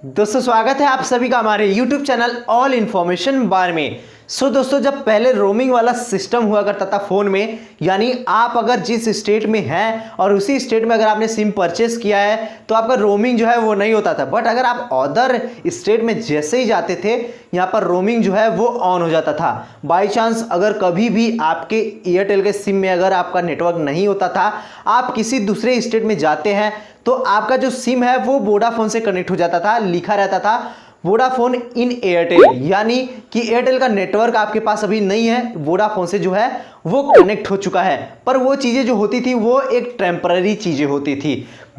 दोस्तों स्वागत है आप सभी का हमारे YouTube चैनल ऑल इन्फॉर्मेशन बार में। दोस्तों जब पहले रोमिंग वाला सिस्टम हुआ करता था फ़ोन में, यानी आप अगर जिस स्टेट में हैं और उसी स्टेट में अगर आपने सिम परचेस किया है तो आपका रोमिंग जो है वो नहीं होता था। बट अगर आप अदर स्टेट में जैसे ही जाते थे यहाँ पर रोमिंग जो है वो ऑन हो जाता था। बाई चांस अगर कभी भी आपके एयरटेल के सिम में अगर आपका नेटवर्क नहीं होता था, आप किसी दूसरे स्टेट में जाते हैं तो आपका जो सिम है वो वोडाफोन से कनेक्ट हो जाता था। लिखा रहता था वोडाफोन इन एयरटेल, यानी कि एयरटेल का नेटवर्क आपके पास अभी नहीं है, वोडाफोन से जो है वो कनेक्ट हो चुका है। पर वो चीज़ें जो होती थी वो एक टेम्पररी चीज़ें होती थी।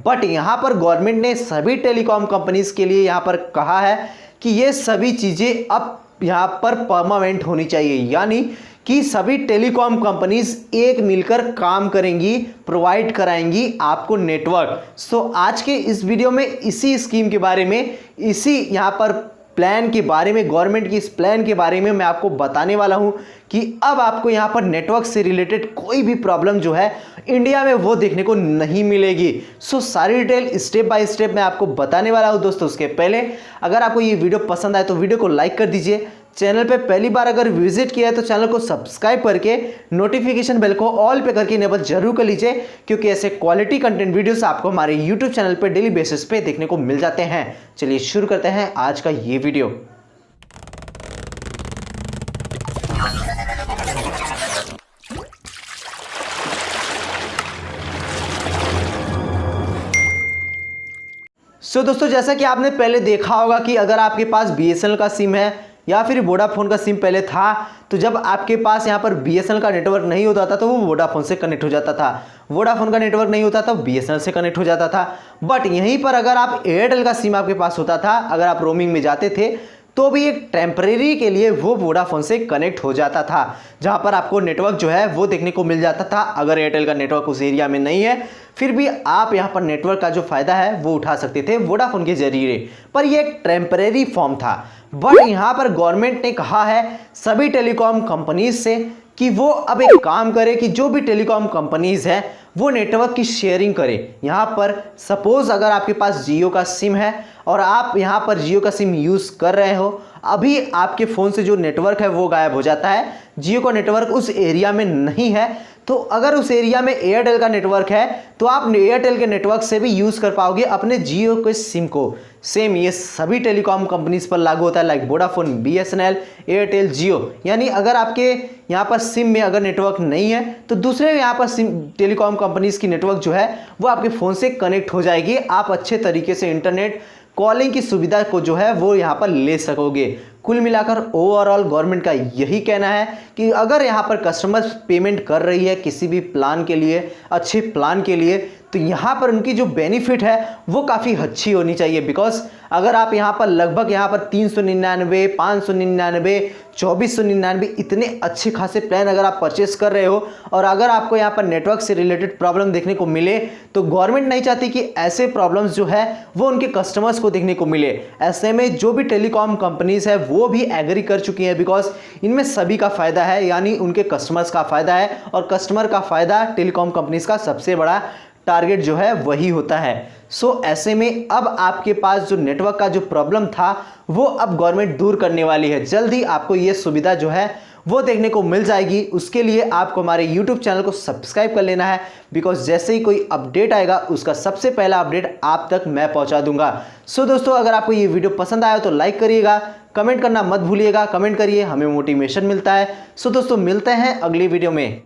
बट यहाँ पर गवर्नमेंट ने सभी टेलीकॉम कंपनीज के लिए यहाँ पर कहा है कि ये सभी चीज़ें अब यहाँ पर परमानेंट होनी चाहिए, यानी कि सभी टेलीकॉम कंपनीज एक मिलकर काम करेंगी, प्रोवाइड कराएंगी आपको नेटवर्क। आज के इस वीडियो में इसी स्कीम के बारे में, इसी यहाँ पर प्लान के बारे में, गवर्नमेंट की इस प्लान के बारे में मैं आपको बताने वाला हूं कि अब आपको यहाँ पर नेटवर्क से रिलेटेड कोई भी प्रॉब्लम जो है इंडिया में वो देखने को नहीं मिलेगी। सारी डिटेल स्टेप बाय स्टेप मैं आपको बताने वाला हूं। दोस्तों उसके पहले अगर आपको ये वीडियो पसंद आए तो वीडियो को लाइक कर दीजिए। चैनल पे पहली बार अगर विजिट किया है तो चैनल को सब्सक्राइब करके नोटिफिकेशन बेल को ऑल पे करके इनेबल जरूर कर लीजिए, क्योंकि ऐसे क्वालिटी कंटेंट वीडियोस आपको हमारे यूट्यूब चैनल पे डेली बेसिस पे देखने को मिल जाते हैं। चलिए शुरू करते हैं आज का ये वीडियो। दोस्तों जैसा कि आपने पहले देखा होगा कि अगर आपके पास बीएसएनएल का सिम है या फिर वोडाफोन का सिम पहले था, तो जब आपके पास यहाँ पर बीएसएनएल का नेटवर्क नहीं होता था तो वो वोडाफोन से कनेक्ट हो जाता था, वोडाफोन का नेटवर्क नहीं होता था बीएसएनएल से कनेक्ट हो जाता था। बट यहीं पर अगर आप एयरटेल का सिम आपके पास होता था, अगर आप रोमिंग में जाते थे तो भी एक टेम्परेरी के लिए वो वोडाफोन से कनेक्ट हो जाता था, जहां पर आपको नेटवर्क जो है वो देखने को मिल जाता था। अगर एयरटेल का नेटवर्क उस एरिया में नहीं है फिर भी आप यहां पर नेटवर्क का जो फायदा है वो उठा सकते थे वोडाफोन के जरिए, पर ये एक टेम्परेरी फॉर्म था। बट यहां पर गवर्नमेंट ने कहा है सभी टेलीकॉम कंपनीज से कि वो अब एक काम करे कि जो भी टेलीकॉम कंपनीज हैं वो नेटवर्क की शेयरिंग करें। यहाँ पर सपोज अगर आपके पास जियो का सिम है और आप यहाँ पर जियो का सिम यूज़ कर रहे हो, अभी आपके फ़ोन से जो नेटवर्क है वो गायब हो जाता है, जियो का नेटवर्क उस एरिया में नहीं है, तो अगर उस एरिया में एयरटेल का नेटवर्क है तो आप एयरटेल के नेटवर्क से भी यूज़ कर पाओगे अपने जियो के सिम को। सेम ये सभी टेलीकॉम कंपनीज पर लागू होता है, लाइक वोडाफोन, बीएसएनएल, एयरटेल, जियो। यानी अगर आपके यहाँ पर सिम में अगर नेटवर्क नहीं है तो दूसरे यहाँ पर सिम टेलीकॉम कंपनीज की नेटवर्क जो है वो आपके फ़ोन से कनेक्ट हो जाएगी। आप अच्छे तरीके से इंटरनेट कॉलिंग की सुविधा को जो है वो यहाँ पर ले सकोगे। कुल मिलाकर ओवरऑल गवर्नमेंट का यही कहना है कि अगर यहाँ पर कस्टमर पेमेंट कर रही है किसी भी प्लान के लिए, अच्छे प्लान के लिए, तो यहाँ पर उनकी जो बेनिफिट है वो काफ़ी अच्छी होनी चाहिए। बिकॉज अगर आप यहाँ पर लगभग यहाँ पर 399, 599, 2499 इतने अच्छे खासे प्लान अगर आप परचेस कर रहे हो और अगर आपको यहाँ पर नेटवर्क से रिलेटेड प्रॉब्लम देखने को मिले, तो गवर्नमेंट नहीं चाहती कि ऐसे प्रॉब्लम्स जो है वो उनके कस्टमर्स को देखने को मिले। ऐसे में जो भी टेलीकॉम कंपनीज है वो भी एग्री कर चुकी हैं, बिकॉज इनमें सभी का फायदा है, यानी उनके कस्टमर्स का फायदा है और कस्टमर का फायदा टेलीकॉम कंपनीज का सबसे बड़ा टारगेट जो है वही होता है। ऐसे में अब आपके पास जो नेटवर्क का जो प्रॉब्लम था वो अब गवर्नमेंट दूर करने वाली है। जल्द ही आपको ये सुविधा जो है वो देखने को मिल जाएगी। उसके लिए आपको हमारे YouTube चैनल को सब्सक्राइब कर लेना है, बिकॉज जैसे ही कोई अपडेट आएगा उसका सबसे पहला अपडेट आप तक मैं पहुंचा दूंगा। दोस्तों अगर आपको ये वीडियो पसंद आया तो लाइक करिएगा, कमेंट करना मत भूलिएगा, कमेंट करिए, हमें मोटिवेशन मिलता है। दोस्तों मिलते हैं अगली वीडियो में।